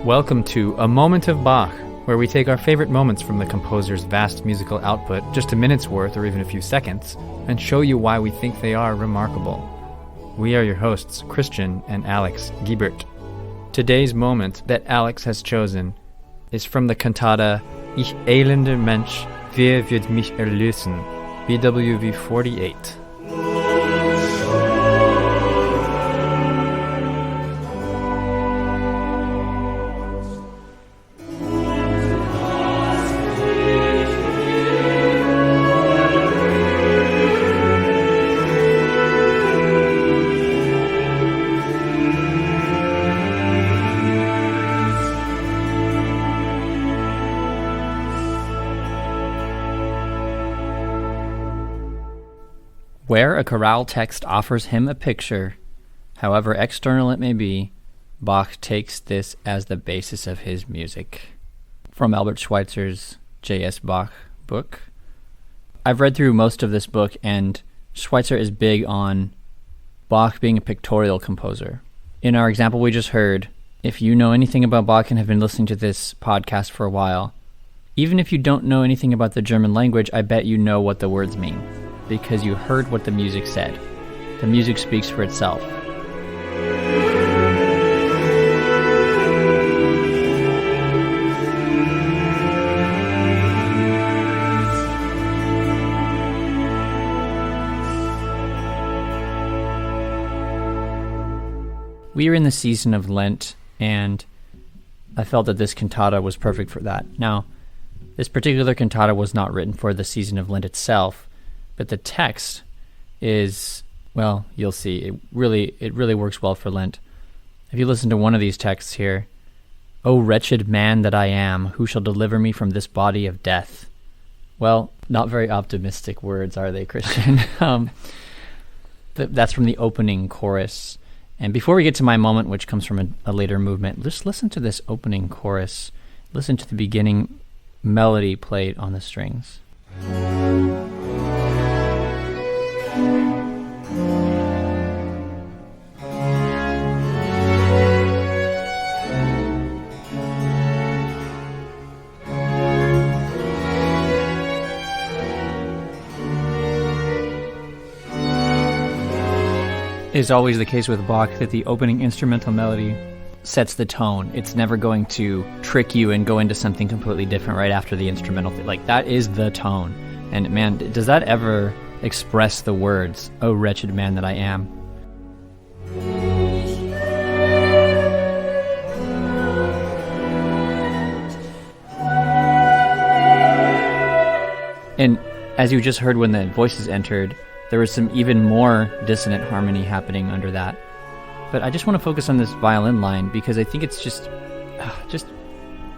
Welcome to A Moment of Bach, where we take our favorite moments from the composer's vast musical output, just a minute's worth or even a few seconds, and show you why we think they are remarkable. We are your hosts, Christian and Alex Giebert. Today's moment that Alex has chosen is from the cantata Ich elender Mensch, wer wird mich erlösen? BWV 48. Where a chorale text offers him a picture, however external it may be, Bach takes this as the basis of his music. From Albert Schweitzer's J.S. Bach book. I've read through most of this book, and Schweitzer is big on Bach being a pictorial composer. In our example we just heard, if you know anything about Bach and have been listening to this podcast for a while, even if you don't know anything about the German language, I bet you know what the words mean, because you heard what the music said. The music speaks for itself. We are in the season of Lent, and I felt that this cantata was perfect for that. Now, this particular cantata was not written for the season of Lent itself, but the text is, well, you'll see, it really works well for Lent. If you listen to one of these texts here, "O wretched man that I am, who shall deliver me from this body of death?" Well, not very optimistic words, are they, Christian? That's from the opening chorus. And before we get to my moment, which comes from a later movement, just listen to this opening chorus. Listen to the beginning melody played on the strings. Is always the case with Bach that the opening instrumental melody sets the tone. It's never going to trick you and go into something completely different right after the instrumental. Like, that is the tone. And man, does that ever express the words, "O wretched man that I am"? And as you just heard when the voices entered, there was some even more dissonant harmony happening under that. But I just want to focus on this violin line because I think it's just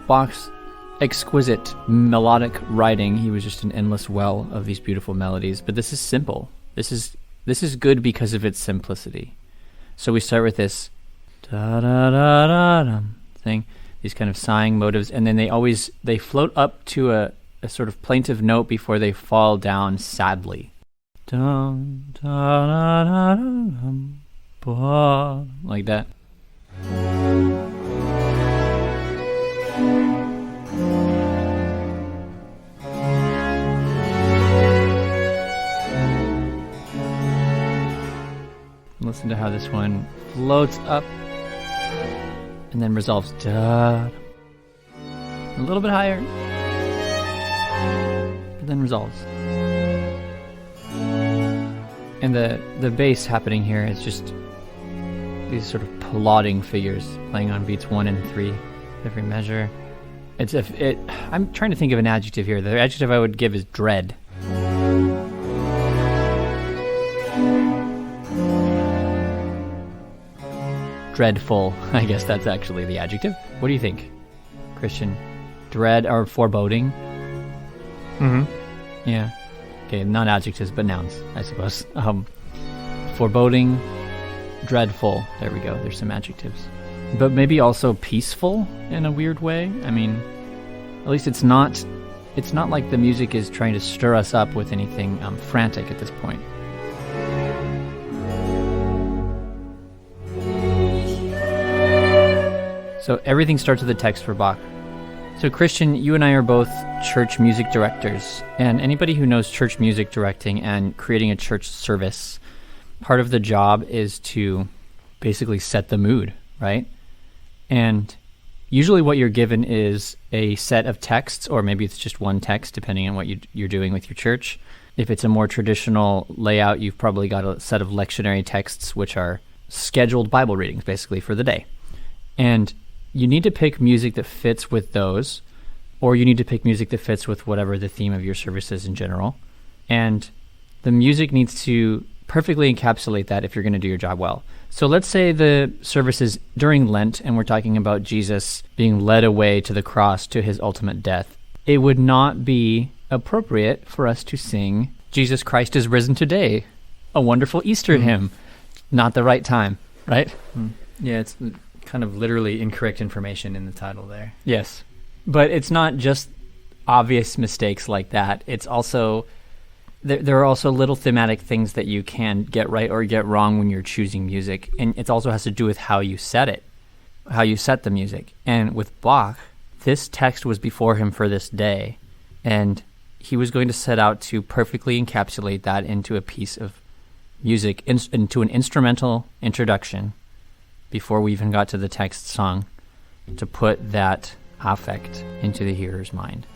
Bach's exquisite melodic writing. He was just an endless well of these beautiful melodies. But this is simple. This is good because of its simplicity. So we start with this da-da-da-da-dum thing, these kind of sighing motives, and then they float up to a sort of plaintive note before they fall down sadly. Dum, da, da, da, dum, ba, like that. Listen to how this one floats up and then resolves. Da, a little bit higher, and then resolves. And the bass happening here is just these sort of plodding figures playing on beats 1 and 3, every measure. I'm trying to think of an adjective here. The adjective I would give is dread. Dreadful. I guess that's actually the adjective. What do you think, Christian? Dread or foreboding? Mm-hmm. Yeah. Okay, not adjectives, but nouns, I suppose. Foreboding, dreadful. There we go. There's some adjectives. But maybe also peaceful in a weird way. I mean, at least it's not like the music is trying to stir us up with anything frantic at this point. So everything starts with the text for Bach. So Christian, you and I are both church music directors, and anybody who knows church music directing and creating a church service, part of the job is to basically set the mood, right? And usually what you're given is a set of texts, or maybe it's just one text, depending on what you're doing with your church. If it's a more traditional layout, you've probably got a set of lectionary texts, which are scheduled Bible readings, basically, for the day. And you need to pick music that fits with those, or you need to pick music that fits with whatever the theme of your service is in general. And the music needs to perfectly encapsulate that if you're going to do your job well. So let's say the service is during Lent, and we're talking about Jesus being led away to the cross to his ultimate death. It would not be appropriate for us to sing Jesus Christ is risen today, a wonderful Easter hymn. Not the right time, right? Yeah, it's kind of literally incorrect information in the title there. Yes. But it's not just obvious mistakes like that. It's also, there are also little thematic things that you can get right or get wrong when you're choosing music. And it also has to do with how you set it, how you set the music. And with Bach, this text was before him for this day. And he was going to set out to perfectly encapsulate that into a piece of music, into an instrumental introduction before we even got to the text song, to put that affect into the hearer's mind.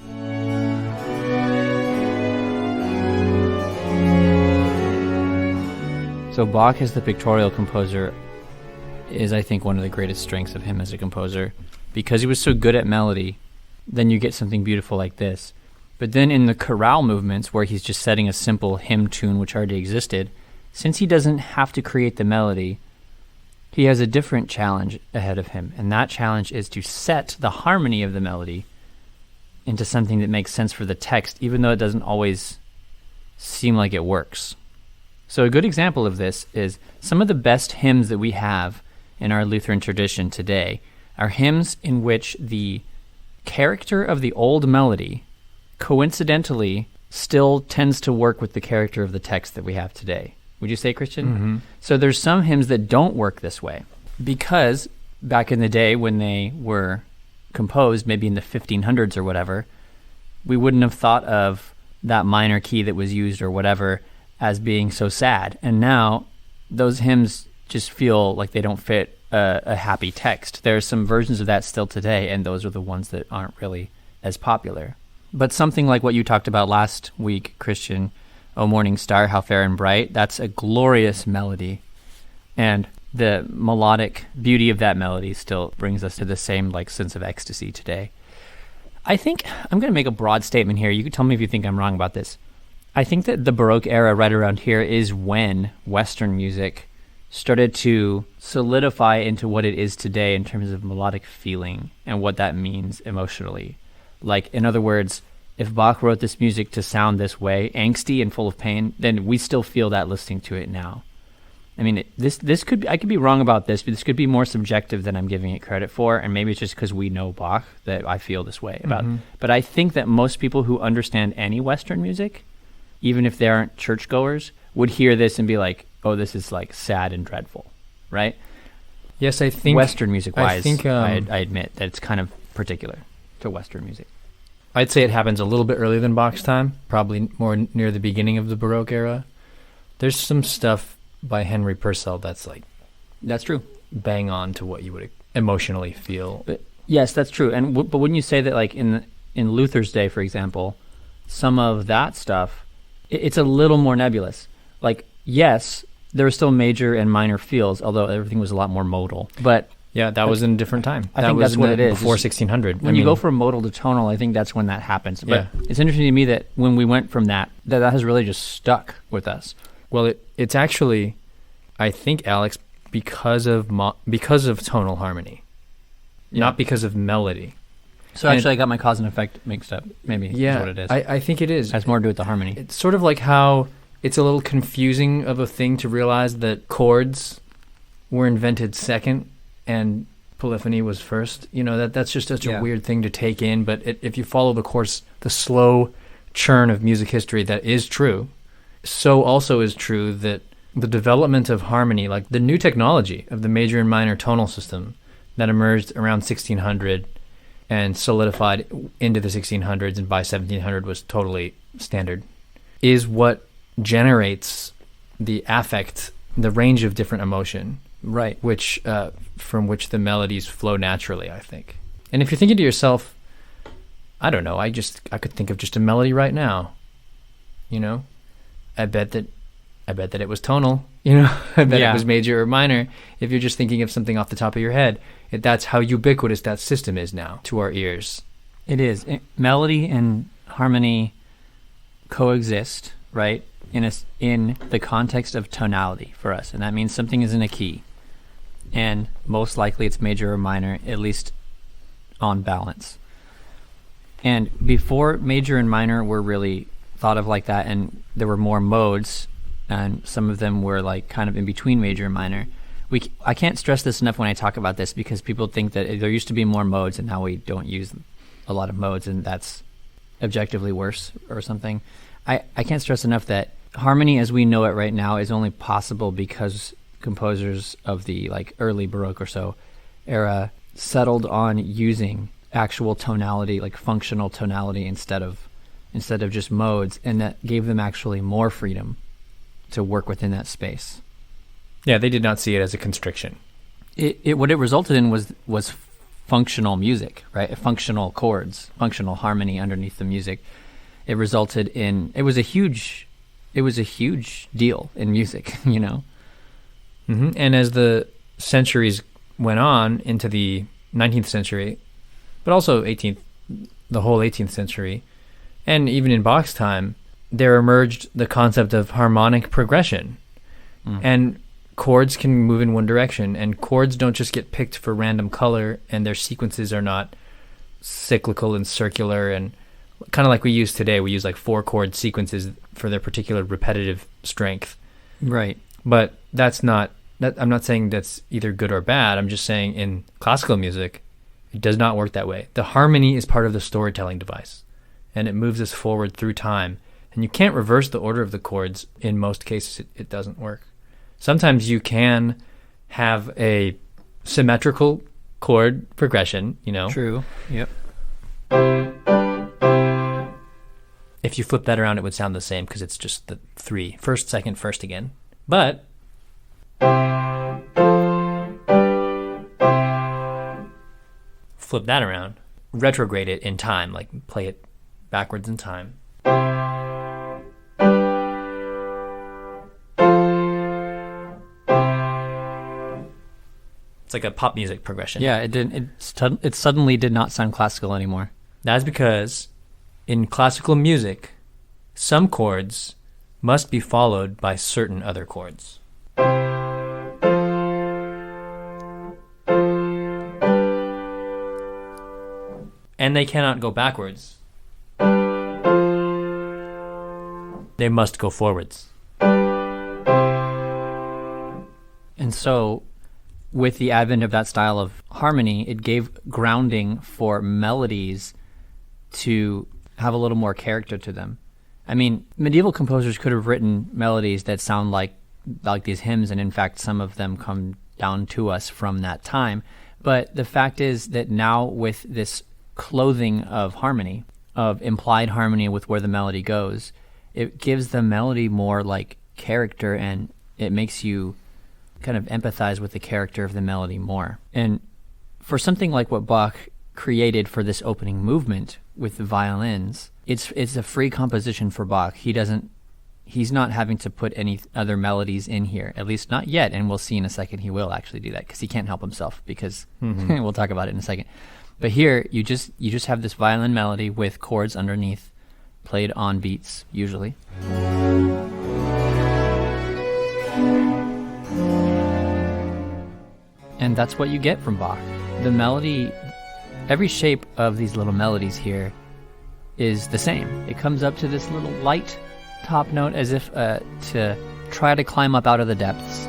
So Bach, as the pictorial composer, is, I think, one of the greatest strengths of him as a composer. Because he was so good at melody, then you get something beautiful like this. But then in the chorale movements, where he's just setting a simple hymn tune which already existed, since he doesn't have to create the melody, he has a different challenge ahead of him, and that challenge is to set the harmony of the melody into something that makes sense for the text, even though it doesn't always seem like it works. So a good example of this is some of the best hymns that we have in our Lutheran tradition today are hymns in which the character of the old melody coincidentally still tends to work with the character of the text that we have today. Would you say, Christian? Mm-hmm. So there's some hymns that don't work this way because back in the day when they were composed, maybe in the 1500s or whatever, we wouldn't have thought of that minor key that was used or whatever as being so sad. And now those hymns just feel like they don't fit a happy text. There are some versions of that still today, and those are the ones that aren't really as popular. But something like what you talked about last week, Christian, O Morning Star, How Fair and Bright, that's a glorious melody. And the melodic beauty of that melody still brings us to the same sense of ecstasy today. I think I'm going to make a broad statement here. You can tell me if you think I'm wrong about this. I think that the Baroque era right around here is when Western music started to solidify into what it is today in terms of melodic feeling and what that means emotionally. In other words, if Bach wrote this music to sound this way, angsty and full of pain, then we still feel that listening to it now. I mean, this could be, I could be wrong about this, but this could be more subjective than I'm giving it credit for, and maybe it's just because we know Bach that I feel this way about. Mm-hmm. But I think that most people who understand any Western music, even if they aren't churchgoers, would hear this and be like, "Oh, this is sad and dreadful," right? Yes, I think Western music-wise, I admit that it's kind of particular to Western music. I'd say it happens a little bit earlier than Bach's time, probably more near the beginning of the Baroque era. There's some stuff by Henry Purcell that's that's true, bang on to what you would emotionally feel. But yes, that's true. And but wouldn't you say that in Luther's day, for example, some of that stuff, it's a little more nebulous. Yes, there were still major and minor feels, although everything was a lot more modal. But yeah, that was in a different time. I think that's what it is. Before 1600. When you go from modal to tonal, I think that's when that happens. But it's interesting to me that when we went from that has really just stuck with us. Well, it's actually, I think, Alex, because of tonal harmony, not because of melody. So actually, I got my cause and effect mixed up. Maybe is what it is. I think it is. It has more to do with the harmony. It's sort of like how it's a little confusing of a thing to realize that chords were invented second and polyphony was first. That's just such a weird thing to take in. But if you follow the slow churn of music history, that is true. So also is true that the development of harmony, the new technology of the major and minor tonal system, that emerged around 1600 and solidified into the 1600s, and by 1700 was totally standard, is what generates the affect, the range of different emotion, Right. which from which the melodies flow naturally, I think. And if you're thinking to yourself, I don't know, I could think of just a melody right now, you know, I bet that it was tonal, you know, I bet it was major or minor. If you're just thinking of something off the top of your head, that's how ubiquitous that system is now to our ears. It is. Melody and harmony coexist, right, in the context of tonality for us, and that means something is in a key, and most likely it's major or minor, at least on balance. And before major and minor were really thought of like that, and there were more modes, and some of them were like kind of in between major and minor. I can't stress this enough when I talk about this, because people think that there used to be more modes and now we don't use a lot of modes, and that's objectively worse or something. I can't stress enough that harmony as we know it right now is only possible because composers of the like early Baroque or so era settled on using actual tonality, like functional tonality, instead of just modes, and that gave them actually more freedom to work within that space. Yeah, they did not see it as a constriction. What it resulted in was functional music, right? Functional chords, functional harmony underneath the music. It resulted in it was a huge deal in music, you know. Mm-hmm. And as the centuries went on into the 19th century, but also the whole 18th century, and even in Bach's time, there emerged the concept of harmonic progression. And chords can move in one direction, and chords don't just get picked for random color, and their sequences are not cyclical and circular, and kind of like we use today. We use like 4 chord sequences for their particular repetitive strength. Right. But that's not, I'm not saying that's either good or bad. I'm just saying in classical music, it does not work that way. The harmony is part of the storytelling device, and it moves us forward through time. And you can't reverse the order of the chords. In most cases, it doesn't work. Sometimes you can have a symmetrical chord progression, you know. True. Yep. If you flip that around, it would sound the same because it's just the 3. First, second, first again. But flip that around, retrograde it in time, like play it backwards in time. It's like a pop music progression. Yeah, it suddenly did not sound classical anymore. That's because in classical music, some chords must be followed by certain other chords. And they cannot go backwards. They must go forwards. And so, with the advent of that style of harmony, it gave grounding for melodies to have a little more character to them. I mean, medieval composers could have written melodies that sound like these hymns, and in fact, some of them come down to us from that time. But the fact is that now, with this clothing of harmony, of implied harmony with where the melody goes, it gives the melody more like character, and it makes you kind of empathize with the character of the melody more. And for something like what Bach created for this opening movement with the violins, it's a free composition for Bach. He's not having to put any other melodies in here, at least not yet, and we'll see in a second he will actually do that, because he can't help himself, because we'll talk about it in a second. But here you just have this violin melody with chords underneath, played on beats usually. And that's what you get from Bach. The melody, every shape of these little melodies here is the same. It comes up to this little light top note as if to try to climb up out of the depths.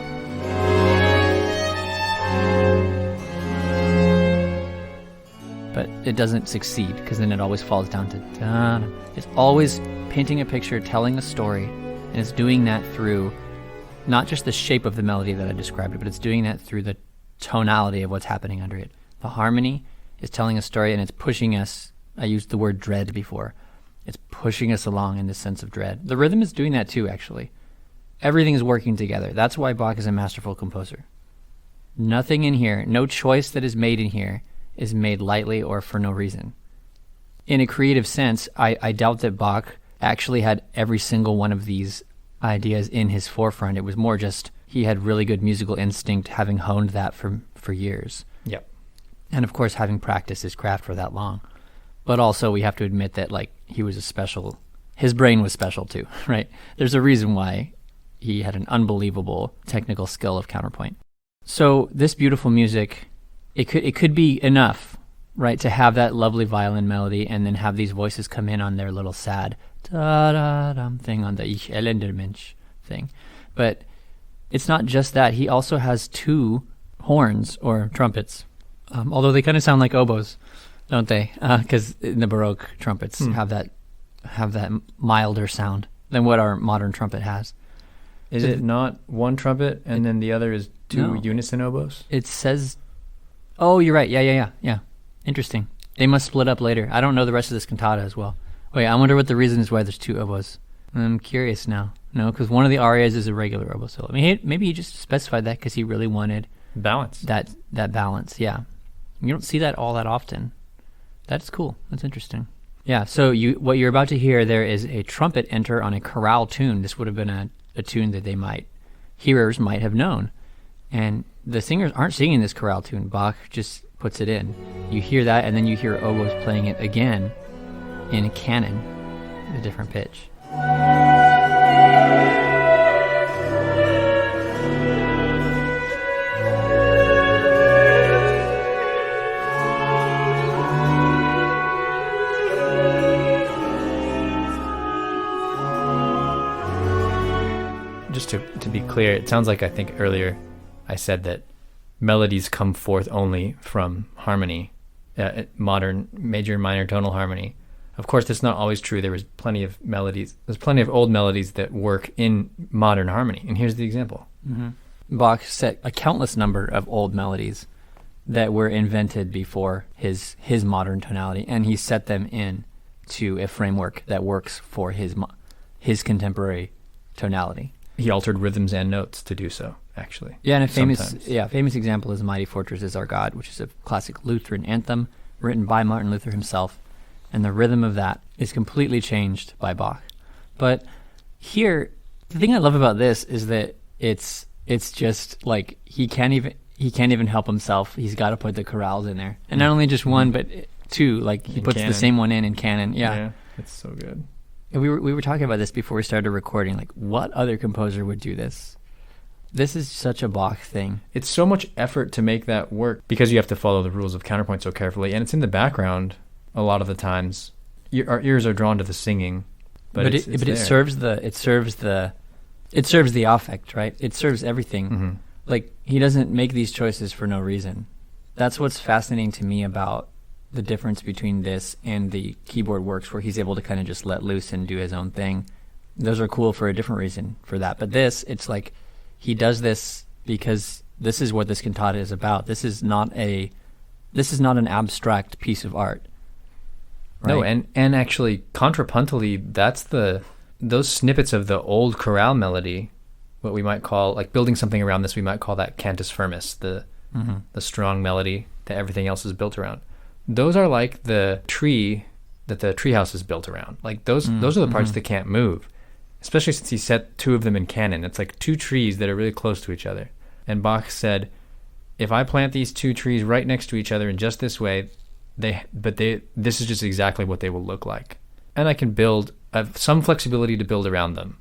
But it doesn't succeed, because then it always falls down to da. It's always painting a picture, telling a story, and it's doing that through not just the shape of the melody that I described, but it's doing that through the tonality of what's happening under it. The harmony is telling a story, and it's pushing us. I used the word dread before. It's pushing us along in this sense of dread. The rhythm is doing that too, actually. Everything is working together. That's why Bach is a masterful composer. Nothing in here, no choice that is made in here is made lightly or for no reason. In a creative sense, I doubt that Bach actually had every single one of these ideas in his forefront. It was more just he had really good musical instinct, having honed that for years. Yep. And of course, having practiced his craft for that long. But also, we have to admit that he was his brain was special too, right? There's a reason why he had an unbelievable technical skill of counterpoint. So this beautiful music, it could be enough, right, to have that lovely violin melody and then have these voices come in on their little sad da-da-dum thing on the elender Mensch thing. But it's not just that. He also has 2 horns or trumpets, although they kind of sound like oboes, don't they? Because in the Baroque trumpets have that milder sound than what our modern trumpet has. Is it not one trumpet and then the other is 2 unison oboes? It says, oh, you're right. Yeah. Interesting. They must split up later. I don't know the rest of this cantata as well. Wait, I wonder what the reason is why there's 2 oboes. I'm curious now. No, because one of the arias is a regular oboe solo. I mean, maybe he just specified that because he really wanted balance. That balance, yeah. You don't see that all that often. That's cool. That's interesting. Yeah, so what you're about to hear there is a trumpet enter on a chorale tune. This would have been a tune that hearers might have known. And the singers aren't singing this chorale tune. Bach just puts it in. You hear that, and then you hear oboes playing it again in a canon, a different pitch. Just to be clear, it sounds like I think earlier I said that melodies come forth only from harmony, modern major and minor tonal harmony. Of course, that's not always true. There's plenty of old melodies that work in modern harmony. And here's the example. Mm-hmm. Bach set a countless number of old melodies that were invented before his modern tonality, and he set them in to a framework that works for his contemporary tonality. He altered rhythms and notes to do so, actually. Yeah, and a famous example is Mighty Fortress Is Our God, which is a classic Lutheran anthem written by Martin Luther himself. And the rhythm of that is completely changed by Bach. But here, the thing I love about this is that it's just like he can't even help himself. He's got to put the chorales in there, and not only just one, but 2. Like he puts the same one in canon. Yeah, it's so good. And we were talking about this before we started recording. Like, what other composer would do this? This is such a Bach thing. It's so much effort to make that work because you have to follow the rules of counterpoint so carefully, and it's in the background. A lot of the times, our ears are drawn to the singing, but it serves the affect, right? It serves everything. Mm-hmm. Like, he doesn't make these choices for no reason. That's what's fascinating to me about the difference between this and the keyboard works, where he's able to kind of just let loose and do his own thing. Those are cool for a different reason for that. But this, it's like he does this because this is what this cantata is about. This is not an abstract piece of art. Right? No, and actually, contrapuntally, those snippets of the old chorale melody, what we might call, like building something around this, we might call that cantus firmus, the strong melody that everything else is built around. Those are like the tree that the treehouse is built around. Like those are the parts that can't move, especially since he set 2 of them in canon. It's like 2 trees that are really close to each other. And Bach said, if I plant these 2 trees right next to each other in just this way, this is just exactly what they will look like. And I can have some flexibility to build around them.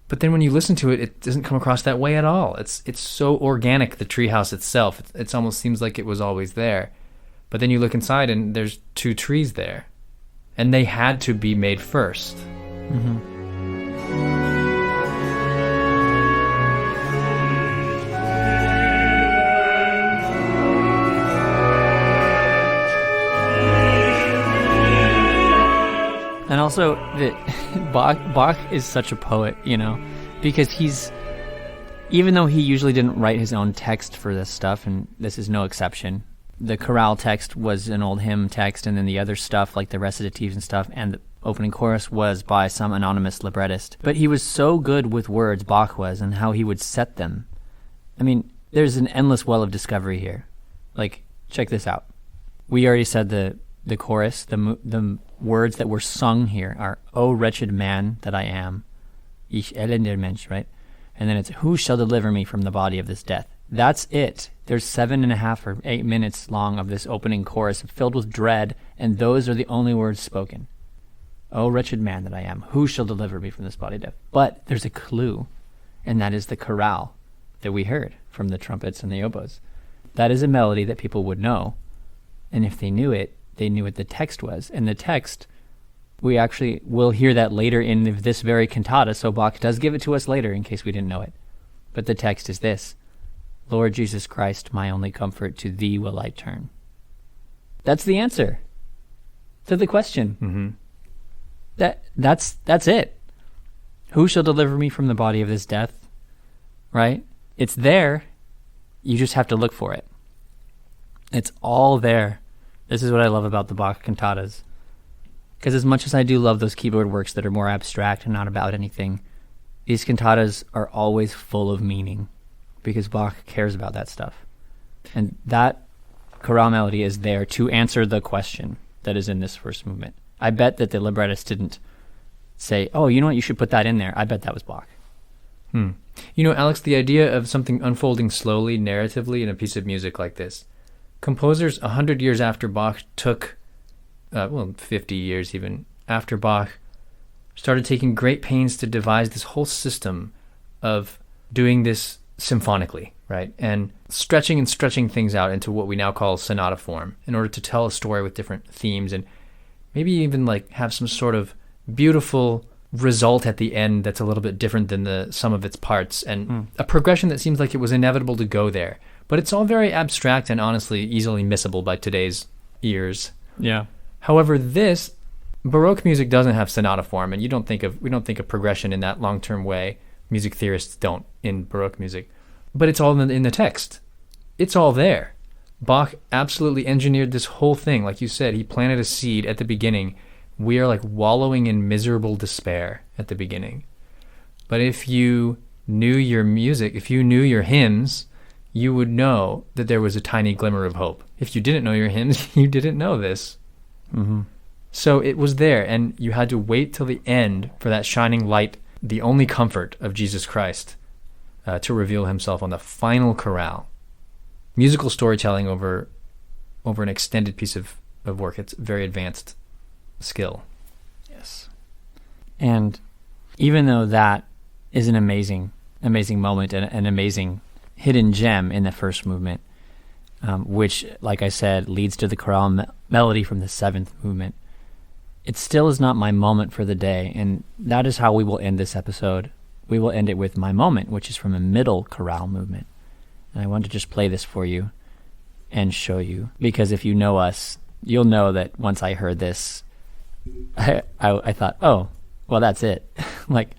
But then when you listen to it, it doesn't come across that way at all. It's so organic, the treehouse itself. It almost seems like it was always there. But then you look inside and there's 2 trees there. And they had to be made first. Mm-hmm. And also, Bach is such a poet, because he's even though he usually didn't write his own text for this stuff, and this is no exception, the chorale text was an old hymn text, and then the other stuff, like the recitatives and stuff, and the opening chorus was by some anonymous librettist. But he was so good with words, Bach was, and how he would set them. I mean, there's an endless well of discovery here. Like, check this out. We already said the chorus, the words that were sung here are, "O wretched man that I am, ich elender Mensch," right? And then it's, "Who shall deliver me from the body of this death?" That's it. There's 7.5 or 8 minutes long of this opening chorus filled with dread, and those are the only words spoken. "O wretched man that I am, who shall deliver me from this body of death?" But there's a clue, and that is the chorale that we heard from the trumpets and the oboes. That is a melody that people would know, and if they knew it, they knew what the text was. And the text, we actually will hear that later in this very cantata, so Bach does give it to us later in case we didn't know it. But the text is this: "Lord Jesus Christ, my only comfort, to thee will I turn." That's the answer to the question. Mm-hmm. That's it. Who shall deliver me from the body of this death? Right? It's there. You just have to look for it. It's all there. This is what I love about the Bach cantatas. Because as much as I do love those keyboard works that are more abstract and not about anything, these cantatas are always full of meaning because Bach cares about that stuff. And that chorale melody is there to answer the question that is in this first movement. I bet that the librettist didn't say, "Oh, you know what, you should put that in there." I bet that was Bach. You know, Alex, the idea of something unfolding slowly, narratively, in a piece of music like this, composers 100 years after Bach took, 50 years even, after Bach started taking great pains to devise this whole system of doing this symphonically, right? And stretching things out into what we now call sonata form in order to tell a story with different themes and maybe even like have some sort of beautiful result at the end that's a little bit different than the sum of its parts, and a progression that seems like it was inevitable to go there. But it's all very abstract and honestly easily missable by today's ears. Yeah. However, this Baroque music doesn't have sonata form, and we don't think of progression in that long-term way. Music theorists don't in Baroque music. But it's all in the text. It's all there. Bach absolutely engineered this whole thing. Like you said, he planted a seed at the beginning. We are like wallowing in miserable despair at the beginning. But if you knew your music, if you knew your hymns, you would know that there was a tiny glimmer of hope. If you didn't know your hymns, you didn't know this. Mm-hmm. So it was there, and you had to wait till the end for that shining light, the only comfort of Jesus Christ, to reveal himself on the final chorale. Musical storytelling over an extended piece of work. It's very advanced skill. Yes. And even though that is an amazing moment and an amazing hidden gem in the first movement, which, like I said, leads to the chorale melody from the 7th movement, it still is not my moment for the day, and that is how we will end this episode. We will end it with my moment, which is from a middle chorale movement. And I want to just play this for you and show you, because if you know us, you'll know that once I heard this, I thought, oh, well, that's it. Like,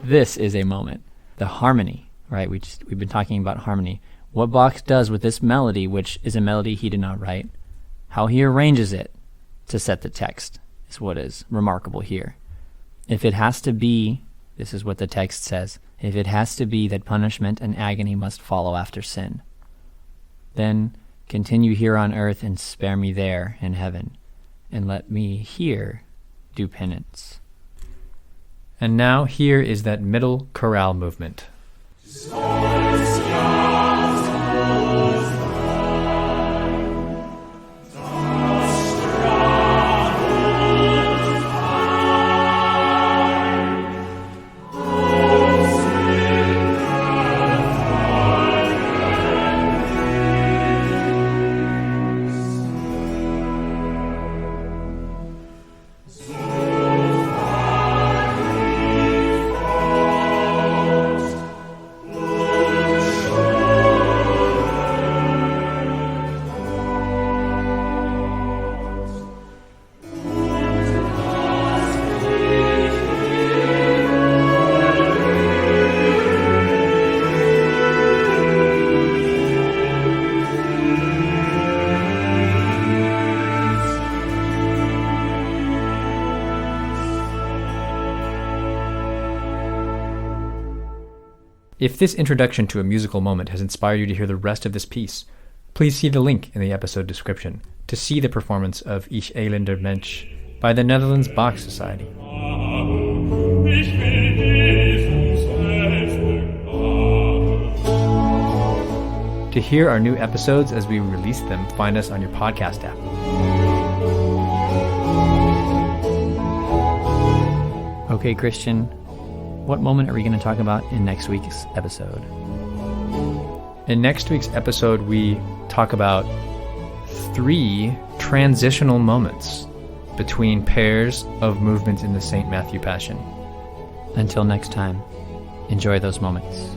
this is a moment. The harmony, right? We've been talking about harmony. What Bach does with this melody, which is a melody he did not write, how he arranges it to set the text is what is remarkable here. If it has to be, this is what the text says, if it has to be that punishment and agony must follow after sin, then continue here on earth and spare me there in heaven, and let me here do penance. And now here is that middle chorale movement. If this introduction to a musical moment has inspired you to hear the rest of this piece, please see the link in the episode description to see the performance of Ich elender Mensch by the Netherlands Bach Society. To hear our new episodes as we release them, find us on your podcast app. Okay, Christian, what moment are we going to talk about in next week's episode? In next week's episode, we talk about 3 transitional moments between pairs of movements in the St. Matthew Passion. Until next time, enjoy those moments.